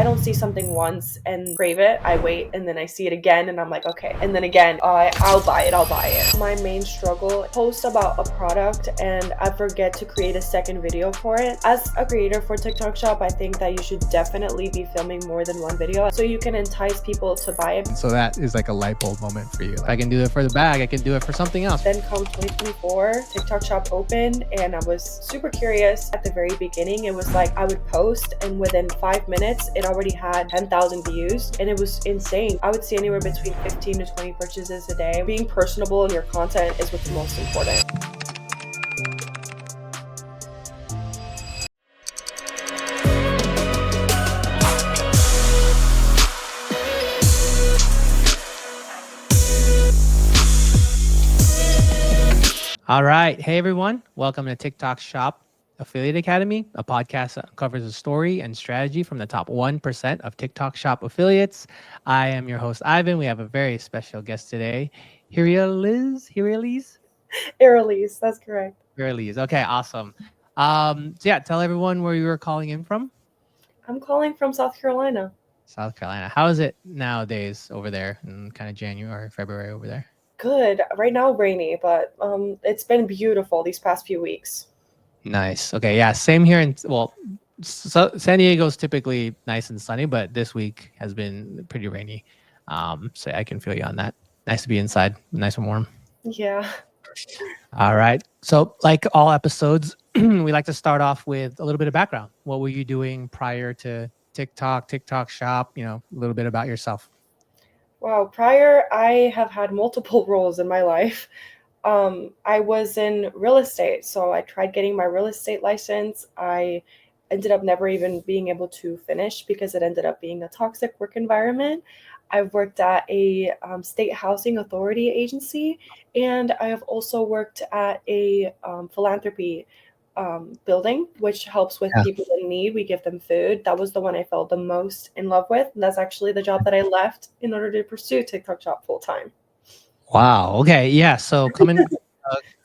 I don't see something once and crave it. I wait and then I see it again and I'm like, okay. And then again, I'll buy it. My main struggle, post about a product and I forget to create a second video for it. As a creator for TikTok Shop, I think that you should definitely be filming more than one video so you can entice people to buy it. So that is like a light bulb moment for you. If I can do it for the bag, I can do it for something else. Then come 2024, TikTok Shop opened and I was super curious. At the very beginning, it was like I would post and within 5 minutes, it already had 10,000 views and it was insane. I would see anywhere between 15 to 20 purchases a day. Being personable in your content is what's most important. All right. Hey, everyone. Welcome to TikTok Shop Affiliate Academy, a podcast that covers the story and strategy from the top 1% of TikTok Shop affiliates. I am your host, Ivan. We have a very special guest today, Hirializ. Airlease, that's correct. Hirializ. Okay, awesome. So yeah, tell everyone where you were calling in from. I'm calling from South Carolina. South Carolina. How is it nowadays over there in kind of January, February over there? Good. Right now, rainy, but it's been beautiful these past few weeks. Nice. Okay. Yeah. Same here. So San Diego's typically nice and sunny, but this week has been pretty rainy. So I can feel you on that. Nice to be inside, nice and warm. Yeah. All right. So like all episodes, we like to start off with a little bit of background. What were you doing prior to TikTok Shop? You know, a little bit about yourself. Wow. Prior, I have had multiple roles in my life. I was in real estate, so I tried getting my real estate license. I ended up never even being able to finish because it ended up being a toxic work environment. I've worked at a state housing authority agency, and I have also worked at a philanthropy building, which helps with people in need. We give them food. That was the one I felt the most in love with. And that's actually the job that I left in order to pursue TikTok Shop full time. Wow. Okay. Yeah. So a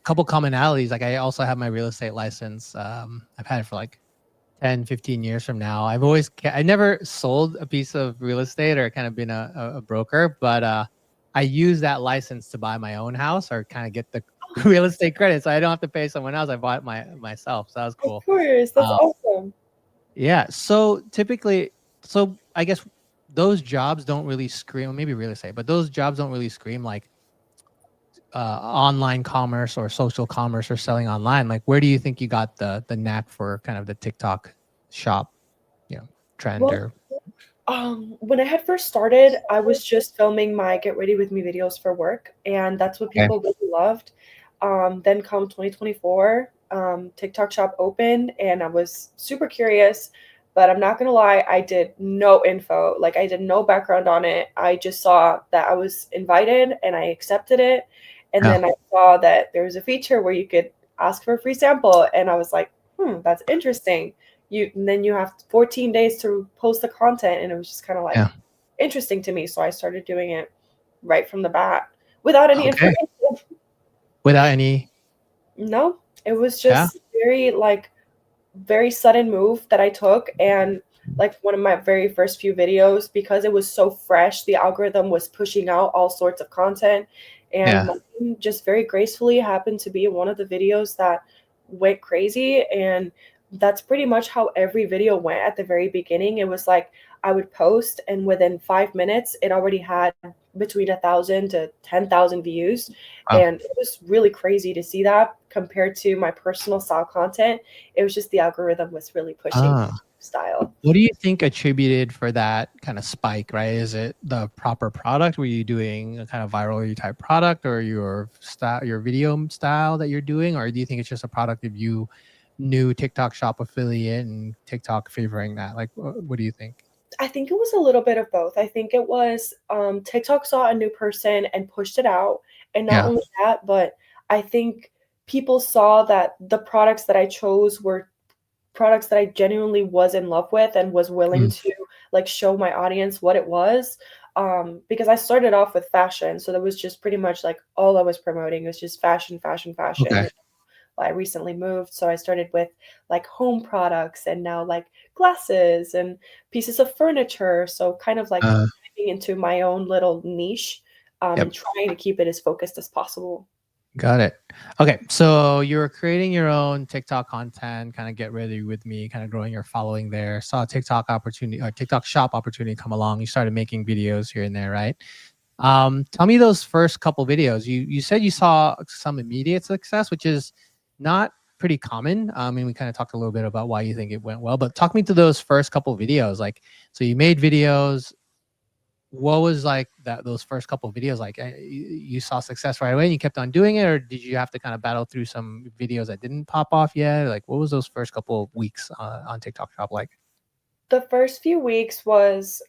couple commonalities. Like I also have my real estate license. I've had it for like 10, 15 years from now. I never sold a piece of real estate or kind of been a broker, but I use that license to buy my own house or kind of get the real estate credit. So I don't have to pay someone else. I bought it myself. So that was cool. Of course. That's awesome. Yeah. So I guess those jobs don't really scream, maybe real estate, but those jobs don't really scream like online commerce or social commerce or selling online. Like, where do you think you got the knack for kind of the TikTok Shop, trend? When I had first started, I was just filming my get ready with me videos for work, and that's what people really loved. Then come 2024, TikTok Shop opened, and I was super curious. But I'm not gonna lie, I did no info. Like I did no background on it. I just saw that I was invited and I accepted it. And then I saw that there was a feature where you could ask for a free sample. And I was like, that's interesting. And then you have 14 days to post the content. And it was just kind of like interesting to me. So I started doing it right from the bat without any information. Without any? No, it was just very sudden move that I took. And like one of my very first few videos, because it was so fresh, the algorithm was pushing out all sorts of content. And mine just very gracefully happened to be one of the videos that went crazy. And that's pretty much how every video went at the very beginning. It was like I would post and within 5 minutes, it already had between 1,000 to 10,000 views. Wow. And it was really crazy to see that compared to my personal style content. It was just the algorithm was really pushing style. What do you think attributed for that kind of spike, right? Is it the proper product? Were you doing a kind of viral type product or your style, your video style that you're doing? Or do you think it's just a product of you new TikTok Shop affiliate and TikTok favoring that? Like, what do you think? I think it was a little bit of both. I think it was TikTok saw a new person and pushed it out. And not only that, but I think people saw that the products that I chose were products that I genuinely was in love with and was willing to like show my audience what it was. Because I started off with fashion. So that was just pretty much like all I was promoting was just fashion. Okay. I recently moved, so I started with like home products and now like glasses and pieces of furniture. So kind of like Uh, diving into my own little niche, and yep. trying to keep it as focused as possible. Got it. Okay, so you're creating your own TikTok content, kind of get ready with me, kind of growing your following there. Saw a TikTok opportunity or TikTok shop opportunity come along. You started making videos here and there, right? Tell me those first couple videos. You said you saw some immediate success, which is not pretty common. I mean, we kind of talked a little bit about why you think it went well, but talk me to those first couple videos. Like, so you made videos. What was like that those first couple videos like? You saw success right away and you kept on doing it, or did you have to kind of battle through some videos that didn't pop off yet? Like, what was those first couple of weeks on TikTok Shop like? The first few weeks was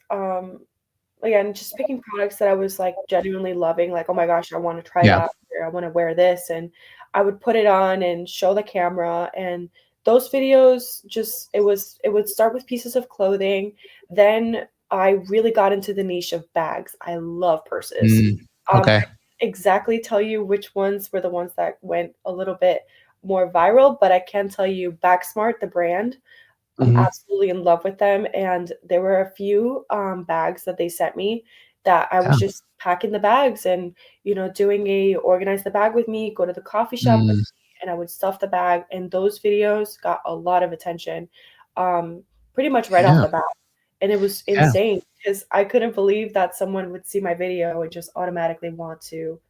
again just picking products that I was like genuinely loving, like, oh my gosh, I want to try Yeah. that, or I want to wear this, and I would put it on and show the camera. And those videos just it would start with pieces of clothing. Then I really got into the niche of bags. I love purses. Mm, I okay. can't exactly tell you which ones were the ones that went a little bit more viral, but I can tell you Bagsmart, the brand. I'm Hmm. absolutely in love with them, and there were a few, bags that they sent me that I Yeah. was just packing the bags and, doing a organize the bag with me, go to the coffee shop with Mm, me, and I would stuff the bag, and those videos got a lot of attention, pretty much right off yeah. the bat, and it was Yeah. insane because I couldn't believe that someone would see my video and just automatically want to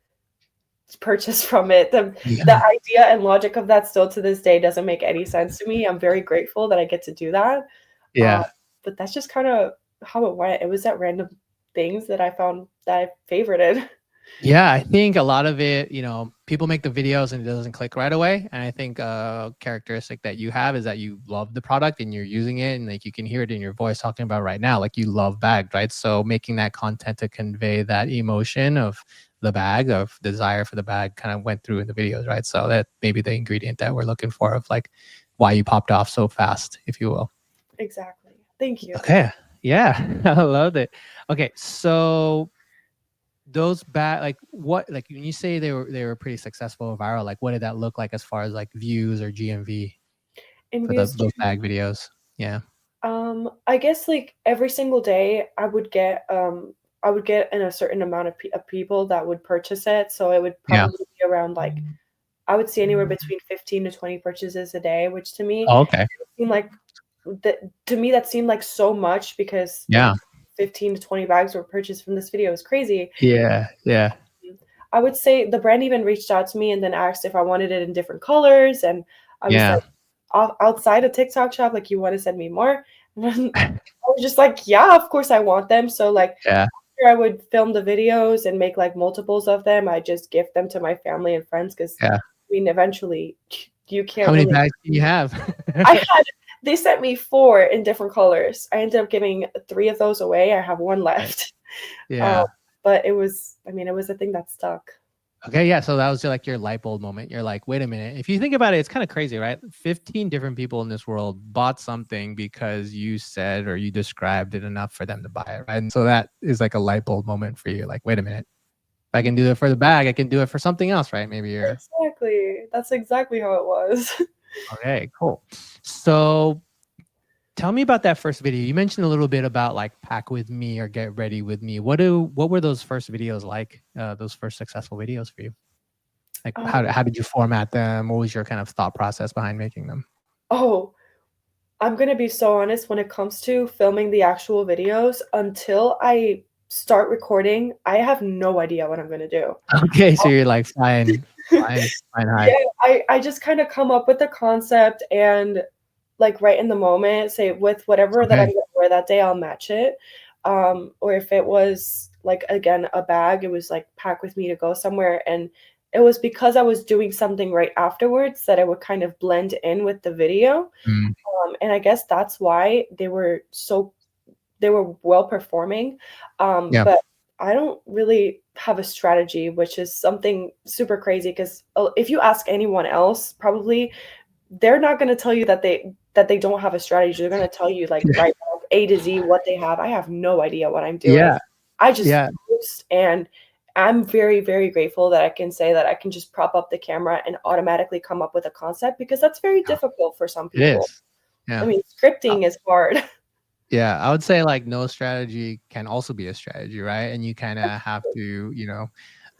purchase from it. The Yeah. idea and logic of that still to this day doesn't make any sense to me. I'm very grateful that I get to do that. Uh, Yeah. but that's just kinda how it went. It was at random things that I found that I favorited. Yeah, I think a lot of it, people make the videos and it doesn't click right away. And I think a characteristic that you have is that you love the product and you're using it, and like you can hear it in your voice talking about right now, like you love bags, right? So making that content to convey that emotion of the bag, of desire for the bag, kind of went through in the videos, right? So that maybe the ingredient that we're looking for of like why you popped off so fast, if you will. Exactly. Thank you. Okay. Yeah, I loved it. Okay, so those bad like what like when you say they were pretty successful or viral, like what did that look like as far as like views or GMV In for views those bag videos? Yeah. I guess, like, every single day, I would get in a certain amount of people that would purchase it, so it would Yeah. probably be around, like, I would see anywhere between 15 to 20 purchases a day, which to me Oh, okay. seemed like that to me, that seemed like so much because, like, Yeah. 15 to 20 bags were purchased from this video is crazy. Yeah. Yeah. I would say the brand even reached out to me and then asked if I wanted it in different colors, and I was Yeah. like, outside a TikTok shop, like, "You wanna send me more?" And then I was just like, "Yeah, of course I want them." So, like, Yeah. after I would film the videos and make, like, multiples of them, I just gift them to my family and friends because, Yeah. I mean, eventually, you How can't many really bags do you have? I had they sent me 4 in different colors. I ended up giving 3 of those away. I have 1 Right. left. Um, Yeah. but it was a thing that stuck. Okay, yeah. So that was like your light bulb moment. You're like, wait a minute. If you think about it, it's kind of crazy, right? 15 different people in this world bought something because you said or you described it enough for them to buy it, right? And so that is like a light bulb moment for you. Like, wait a minute. If I can do it for the bag, I can do it for something else, right? Maybe you're Exactly. That's exactly how it was. okay, cool. So tell me about that first video. You mentioned a little bit about like pack with me or get ready with me. What were those first videos like? Those first successful videos for you? Like Um, how did you format them? What was your kind of thought process behind making them? oh, I'm gonna be so honest when it comes to filming the actual videos, until I start recording, I have no idea what I'm gonna do. Okay, so you're like flying Yeah, high. I just kinda come up with the concept and, like, right in the moment, say with whatever that I'm Okay. gonna wear that day, I'll match it. Or if it was, like, again, a bag, it was, like, pack with me to go somewhere, and it was because I was doing something right afterwards that it would kind of blend in with the video. Mm, And I guess that's why they were well performing. yeah. But I don't really have a strategy, which is something super crazy because if you ask anyone else, probably they're not going to tell you that they don't have a strategy. They're going to tell you like right now, A to Z what they have. I have no idea what I'm doing. Yeah. I just Yeah. post and I'm very, very grateful that I can say that I can just prop up the camera and automatically come up with a concept, because that's very Yeah, difficult for some it people. is. Yeah. I mean, scripting is hard. Yeah, I would say like no strategy can also be a strategy, right? And you kind of have to,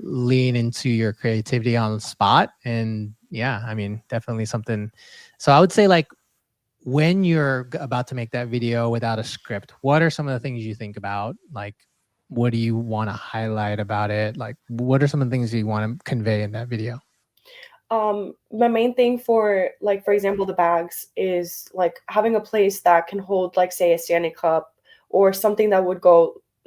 lean into your creativity on the spot. And yeah, I mean, definitely something. So I would say like when you're about to make that video without a script, what are some of the things you think about? Like, what do you want to highlight about it? Like, what are some of the things you want to convey in that video? My main thing for, like, for example, the bags is like having a place that can hold, like, say, a Stanley Cup or something that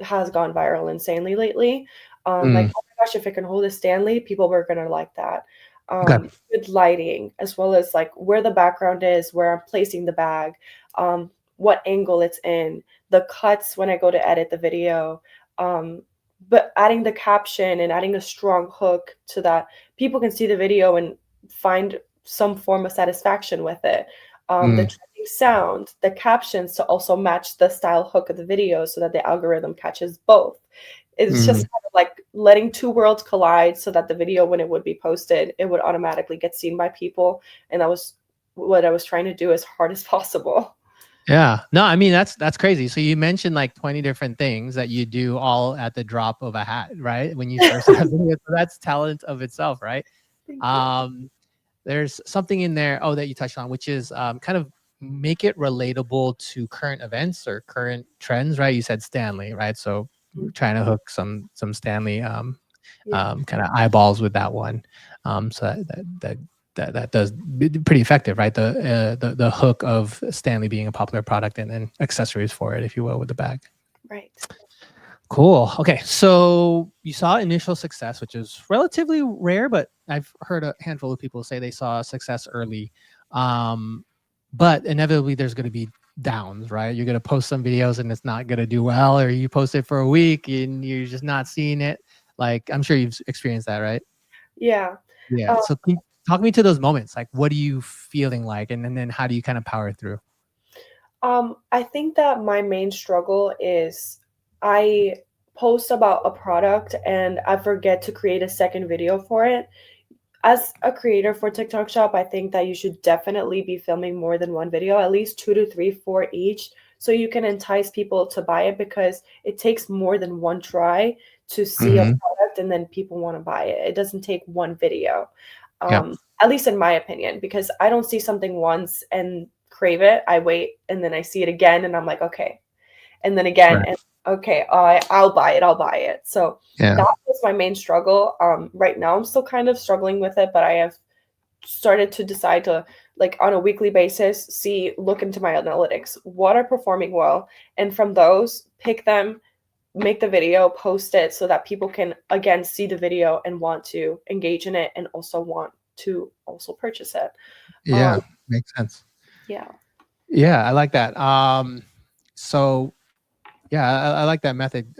has gone viral insanely lately. Like, Mm, oh my gosh, if it can hold a Stanley, people were gonna like that. okay. Good lighting, as well as like where the background is, where I'm placing the bag, what angle it's in, the cuts when I go to edit the video, um, but adding the caption and adding a strong hook to that people can see the video and find some form of satisfaction with it. The Mm, trending sound, the captions to also match the style hook of the video so that the algorithm catches both. It's just mm. kind of like letting two worlds collide so that the video, when it would be posted, it would automatically get seen by people. And that was what I was trying to do as hard as possible. Yeah. No, I mean that's crazy. So you mentioned like 20 different things that you do all at the drop of a hat, right? When you start something. So that's talent of itself, right? Thank you. Um, there's something in there, that you touched on, which is kind of make it relatable to current events or current trends, right? You said Stanley, right? So Mhm. trying to hook some Stanley Yeah, kind of eyeballs with that one. So that does pretty effective, right? The hook of Stanley being a popular product and then accessories for it, if you will, with the bag. right. Cool. Okay, so you saw initial success, which is relatively rare, but I've heard a handful of people say they saw success early. Um, but inevitably, there's going to be downs, right? You're going to post some videos and it's not going to do well, or you post it for a week and you're just not seeing it. Like, I'm sure you've experienced that, right? Yeah. Yeah. Uh, So can you talk me to those moments? Like, what are you feeling like, and then how do you kind of power through? I think that my main struggle is I post about a product and I forget to create a second video for it. As a creator for TikTok Shop, I think that you should definitely be filming more than one video, at least 2 to 3, 4 each, so you can entice people to buy it, because it takes more than one try to see a Hmm. product and then people want to buy it. It doesn't take one video. Yeah. At least in my opinion, because I don't see something once and crave it. I wait and then I see it again and I'm like, okay. And then again, Right. and okay, I'll buy it. I'll buy it. So Yeah. that was my main struggle. Right now, I'm still kind of struggling with it, but I have started to decide to, like, on a weekly basis, look into my analytics. What are performing well? And from those, pick them, make the video, post it so that people can again see the video and want to engage in it and also want to also purchase it. Yeah. Um, Makes sense. yeah. Yeah, I like that. So yeah, I like that method.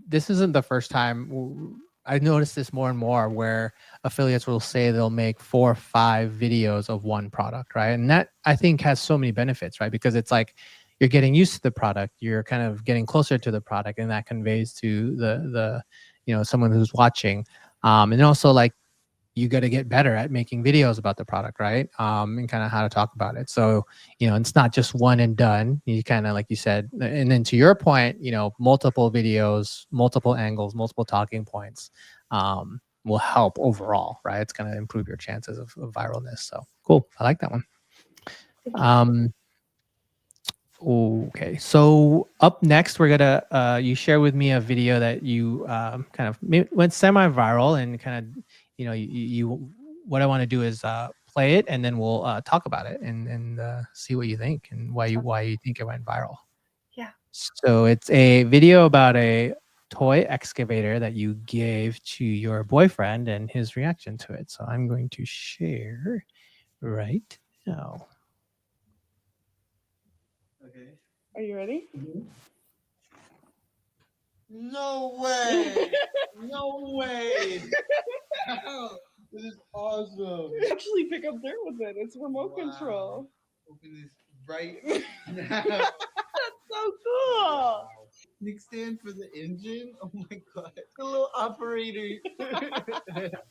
This isn't the first time. I noticed this more and more where affiliates will say they'll make 4 or 5 videos of one product, right? And that I think has so many benefits, right? Because it's like you're getting used to the product, you're kind of getting closer to the product, and that conveys to the someone who's watching. And also like you got to get better at making videos about the product, right? And kind of how to talk about it. So, it's not just one and done. You kind of, like you said, and then to your point, multiple videos, multiple angles, multiple talking points will help overall, right? It's going to improve your chances of viralness. So cool. I like that one. Thank you. Um, Okay, so up next, we're gonna you share with me a video that you kind of went semi-viral, and kind of what I want to do is play it, and then we'll talk about it and see what you think and why you think it went viral. Yeah. So it's a video about a toy excavator that you gave to your boyfriend and his reaction to it. So I'm going to share right now. Okay. Are you ready? No way! No way! Wow, this is awesome. Actually pick up dirt with it. It's remote control. Open this right now. So cool. Wow. Nick stand for the engine? Oh my god. The little operator. Does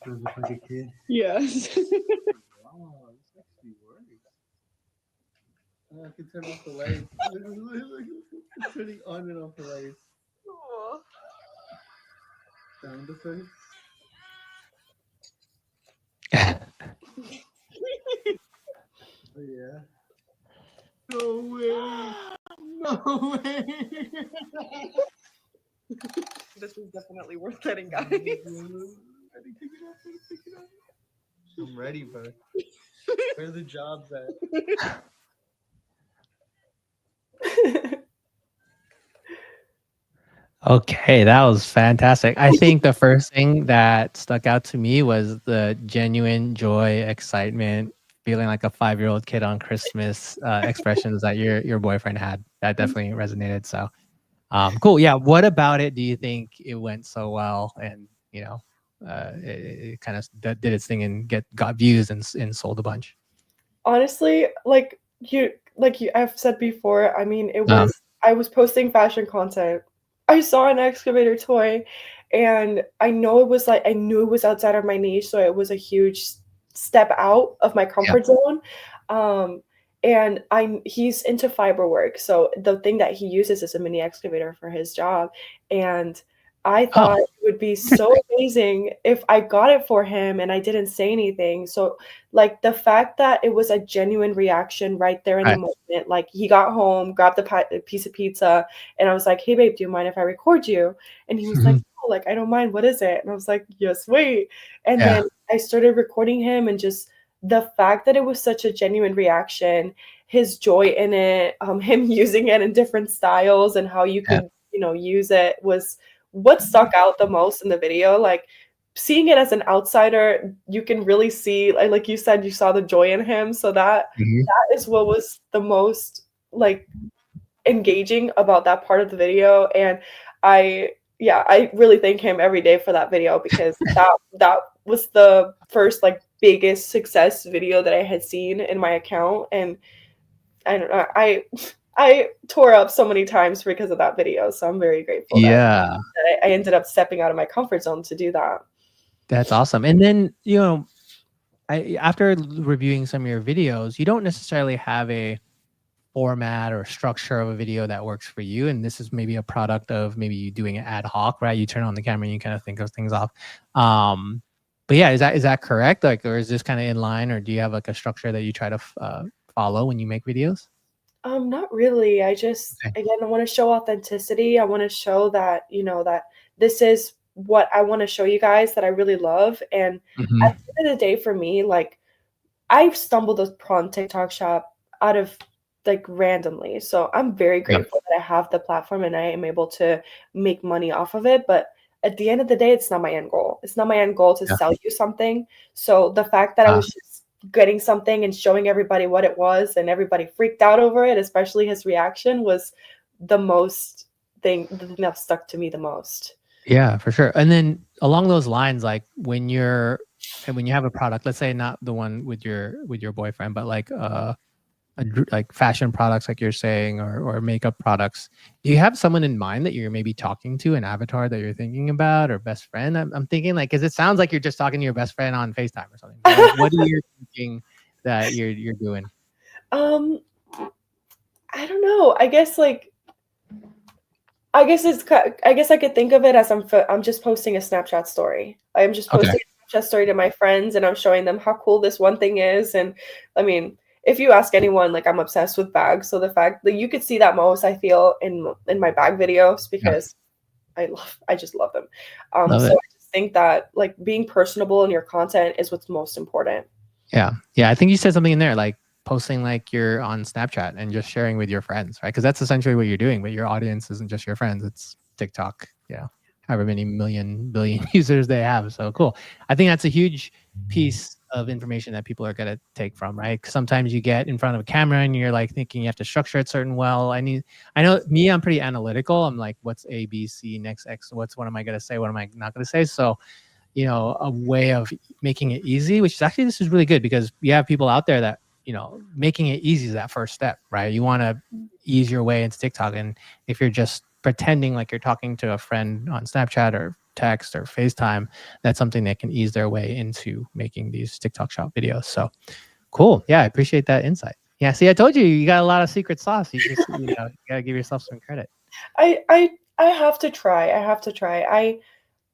look like a kid. Yes. Wow, this actually works. Oh, I can turn off the lights. Turning on and off the lights. Sound effects. Oh yeah. No way. No way. This is definitely worth letting, guys. Ready, pick it up, pick it up. I'm ready, bro. Where are the jobs at? Okay, that was fantastic. I think the first thing that stuck out to me was the genuine joy, excitement, feeling like a 5-year-old kid on Christmas expressions that your boyfriend had. That definitely resonated. So, cool. Yeah. What about it do you think it went so well, and it kind of did its thing and got views and sold a bunch? Honestly, like you I've said before, I mean, I was posting fashion content. I saw an excavator toy, and I knew it was outside of my niche, so it was a huge step out of my comfort zone. And he's into fiber work, so the thing that he uses is a mini excavator for his job, and I thought it would be so amazing if I got it for him and I didn't say anything. So, like, the fact that it was a genuine reaction right there in the moment, like, he got home, grabbed a piece of pizza, and I was like, "Hey, babe, do you mind if I record you?" And he was like, "Oh, like, I don't mind. What is it?" And I was like, "Yes, wait." And then I started recording him, and just the fact that it was such a genuine reaction, his joy in it, him using it in different styles and how you could, use it was what stuck out the most in the video. Like, seeing it as an outsider, you can really see, like you said, you saw the joy in him. So that is what was the most, like, engaging about that part of the video. And I really thank him every day for that video, because that was the first, like, biggest success video that I had seen in my account. And I don't know, I tore up so many times because of that video. So I'm very grateful that I ended up stepping out of my comfort zone to do that. That's awesome. And then, after reviewing some of your videos, you don't necessarily have a format or structure of a video that works for you. And this is maybe a product of maybe you doing it ad hoc, right? You turn on the camera and you kind of think of things off. But yeah, is that correct? Like, or is this kind of in line, or do you have like a structure that you try to follow when you make videos? Not really. I just, again, I want to show authenticity. I want to show that, that this is what I want to show you guys that I really love. And at the end of the day, for me, like, I've stumbled upon TikTok Shop out of, like, randomly. So I'm very grateful that I have the platform and I am able to make money off of it. But at the end of the day, it's not my end goal. It's not my end goal to sell you something. So the fact that I was just getting something and showing everybody what it was, and everybody freaked out over it, especially his reaction, was the thing that stuck to me the most. Yeah, for sure. And then along those lines, like, when you have a product, let's say not the one with your boyfriend, but like like fashion products, like you're saying, or makeup products, do you have someone in mind that you're maybe talking to, an avatar that you're thinking about, or best friend? I'm thinking, like, because it sounds like you're just talking to your best friend on FaceTime or something. What are you thinking that you're doing? I don't know. I guess I could think of it as I'm just posting a Snapchat story. I'm just posting a Snapchat story to my friends, and I'm showing them how cool this one thing is. And I mean, if you ask anyone, like, I'm obsessed with bags. So the fact that you could see that most, I feel, in my bag videos, because I just love them. So I just think that, like, being personable in your content is what's most important. Yeah. I think you said something in there, like posting like you're on Snapchat and just sharing with your friends, right? Because that's essentially what you're doing. But your audience isn't just your friends; it's TikTok. However many billion users they have. So cool. I think that's a huge piece of information that people are going to take from, right? Sometimes you get in front of a camera and you're like thinking you have to structure it certain well. I know me, I'm pretty analytical. I'm like, what's A, B, C, next X? What am I going to say? What am I not going to say? So, a way of making it easy, which is actually, this is really good, because you have people out there that, making it easy is that first step, right? You want to ease your way into TikTok. And if you're just pretending like you're talking to a friend on Snapchat or text or FaceTime, that's something that can ease their way into making these TikTok shop videos. So cool. Yeah, I appreciate that insight. Yeah, see, I told you you got a lot of secret sauce. You just, you know, you gotta give yourself some credit. I have to try. I have to try.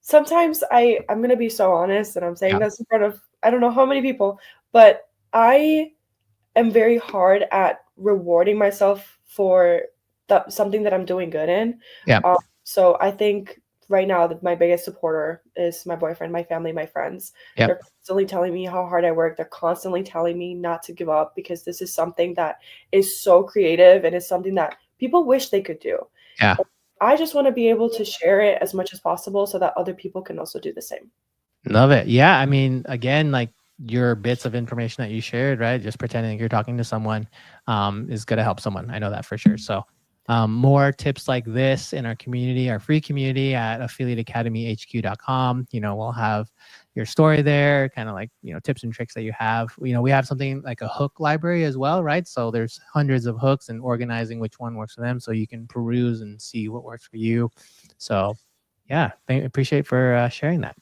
Sometimes I'm gonna be so honest, and I'm saying Yeah. this in front of I don't know how many people, but I am very hard at rewarding myself for something that I'm doing good in. Yeah. So I think right now that my biggest supporter is my boyfriend, my family, my friends. Yep. They're constantly telling me how hard I work. They're constantly telling me not to give up because this is something that is so creative and is something that people wish they could do. Yeah. I just want to be able to share it as much as possible so that other people can also do the same. Love it. Yeah. I mean, again, like your bits of information that you shared, right? Just pretending you're talking to someone is going to help someone. I know that for sure. So more tips like this in our community, our free community at affiliateacademyhq.com. You know, we'll have your story there, kind of like, you know, tips and tricks that you have. You know, we have something like a hook library as well, right? So there's hundreds of hooks and organizing which one works for them so you can peruse and see what works for you. So yeah, appreciate for sharing that.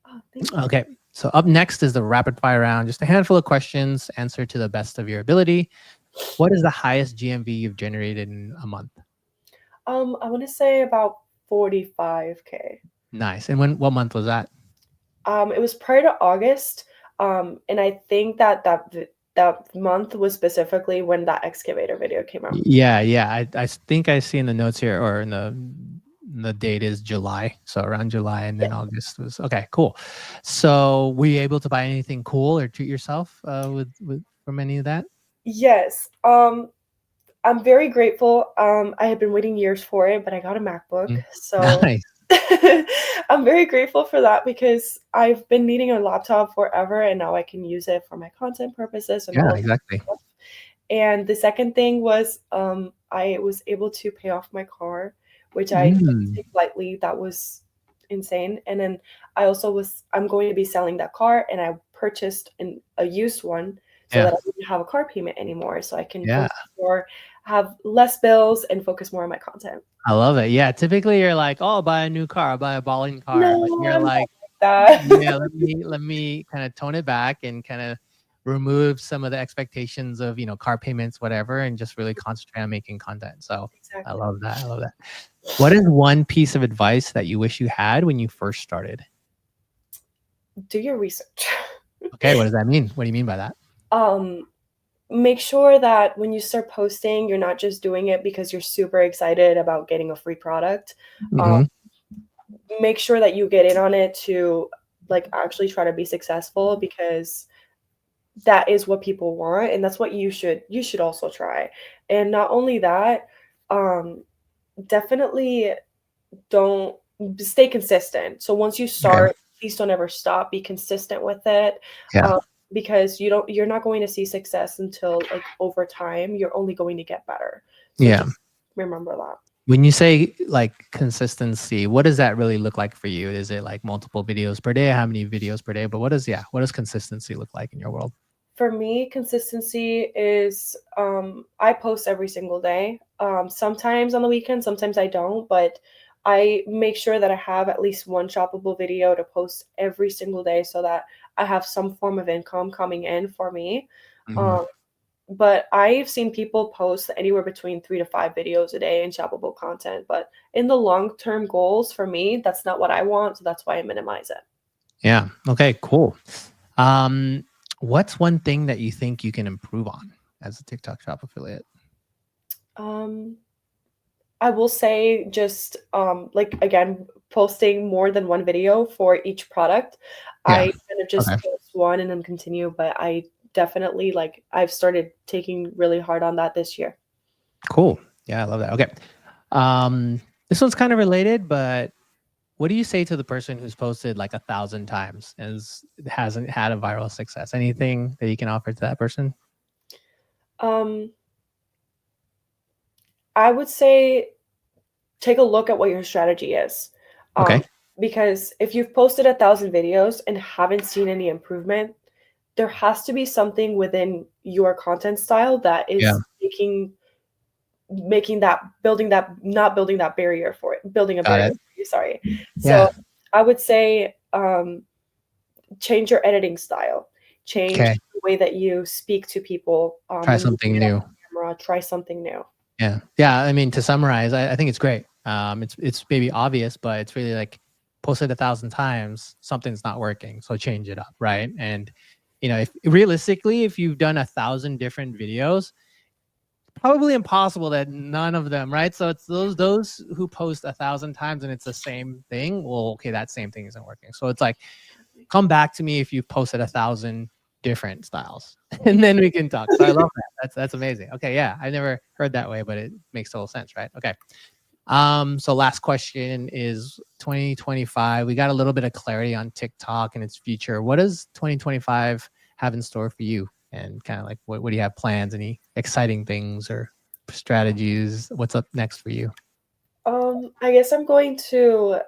Oh, thank you. Okay, so up next is the rapid fire round. Just a handful of questions, answer to the best of your ability. What is the highest GMV you've generated in a month? I want to say about 45K. Nice. And what month was that? It was prior to August, and I think that month was specifically when that excavator video came out. Yeah, yeah. I think I see in the notes here, or in the date is July, so around July, and then August was okay. Cool. So were you able to buy anything cool or treat yourself with from any of that? Yes. I'm very grateful. I had been waiting years for it, but I got a MacBook, so Nice. I'm very grateful for that because I've been needing a laptop forever, and now I can use it for my content purposes and all Yeah, of that exactly. stuff. And the second thing was, I was able to pay off my car, which I didn't take lightly. That was insane. And then I'm going to be selling that car, and I purchased a used one so Yeah. that I didn't have a car payment anymore, so I can Yeah. focus more, have less bills, and focus more on my content. I love it. Yeah, typically you're like, "Oh, I'll buy a new car, I'll buy a balling car," but No, you're I'm not like, like that. "Yeah, let me kind of tone it back and kind of remove some of the expectations of, you know, car payments, whatever, and just really concentrate on making content." So I Exactly. love that. I love that. What is one piece of advice that you wish you had when you first started? Do your research. Okay, what does that mean? What do you mean by that? Make sure that when you start posting, you're not just doing it because you're super excited about getting a free product. Mhm. Make sure that you get in on it to like actually try to be successful because that is what people want and that's what you should also try. And not only that, definitely don't stay consistent. So once you Okay. start, please don't ever stop. Be consistent with it. Yeah. Because you're not going to see success until like over time. You're only going to get better. So Yeah. just remember that. When you say like consistency, what does that really look like for you? Is it like multiple videos per day? How many videos per day? But what does consistency look like in your world? For me, consistency is I post every single day. Sometimes on the weekend, sometimes I don't, but I make sure that I have at least one shoppable video to post every single day so that I have some form of income coming in for me. Mhm. But I've seen people post anywhere between 3 to 5 videos a day in shoppable content, but in the long-term goals for me, that's not what I want, so that's why I minimize it. Yeah. Okay, cool. What's one thing that you think you can improve on as a TikTok shop affiliate? Um, I will say just, like, again, posting more than one video for each product. Yeah. I kind of just Okay. post one and then continue, but I definitely, like, I've started taking really hard on that this year. Cool. Yeah, I love that. Okay. This one's kind of related, but what do you say to the person who's posted like 1,000 times and hasn't had a viral success? Anything that you can offer to that person? Um, I would say take a look at what your strategy is. Okay. Because if you've posted 1,000 videos and haven't seen any improvement, there has to be something within your content style that Yeah. is making not building that barrier for it, building a Got barrier it. for you, sorry. Yeah. So I would say change your editing style, change Okay. the way that you speak to people. Try When you something get on new. camera, try something new. Yeah. Yeah. I mean, to summarize, I think it's great. It's maybe obvious, but it's really like post it 1,000 times, something's not working. So change it up. Right. And if realistically, if you've done 1,000 different videos, probably impossible that none of them, right? So it's those who post 1,000 times and it's the same thing. Well, okay, that same thing isn't working. So it's like, come back to me if you've posted 1,000 different styles, and then we can talk. So I love that. That's amazing. Okay, yeah, I never heard that way, but it makes total sense, right? Okay. So last question is 2025. We got a little bit of clarity on TikTok and its future. What does 2025 have in store for you? And kind of like, what do you have plans? Any exciting things or strategies? What's up next for you? I guess I'm going to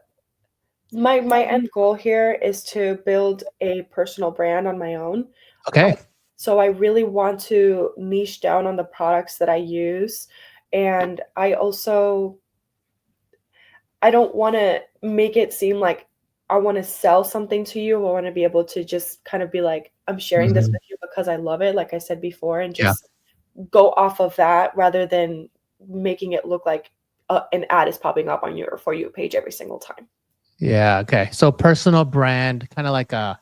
my end goal here is to build a personal brand on my own. Okay. So I really want to niche down on the products that I use, and I don't want to make it seem like I want to sell something to you. I want to be able to just kind of be like, I'm sharing this Mhm. with you because I love it, like I said before, and Yeah. just go off of that rather than making it look like an ad is popping up on your For You page every single time. Yeah. Okay. So personal brand, kind of like a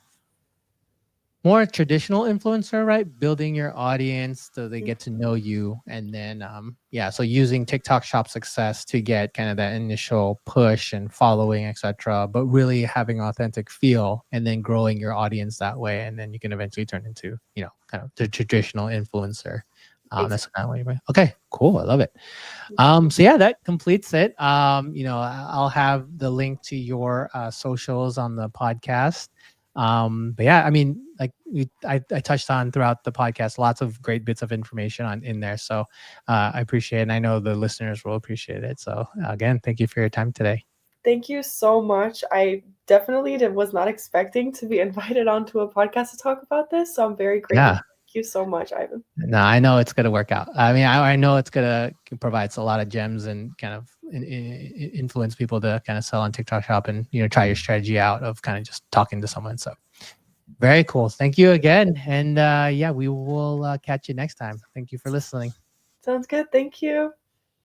more traditional influencer, right? Building your audience so they get to know you. And then, yeah, so using TikTok Shop success to get kind of that initial push and following, etc. But really having authentic feel and then growing your audience that way. And then you can eventually turn into, kind of the traditional influencer. That's kind of what you're. Okay, cool. I love it. So yeah, that completes it. I'll have the link to your socials on the podcast. But yeah, I mean, like I touched on throughout the podcast, lots of great bits of information in there. So I appreciate it. And I know the listeners will appreciate it. So again, thank you for your time today. Thank you so much. I definitely was not expecting to be invited onto a podcast to talk about this. So I'm very grateful. Yeah. Thank you so much, Ivan. No, I know it's going to work out. I mean, I know it's going to provide a lot of gems and kind of influence people to kind of sell on TikTok Shop and, try your strategy out of kind of just talking to someone. So very cool. Thank you again. And yeah, we will catch you next time. Thank you for listening. Sounds good. Thank you.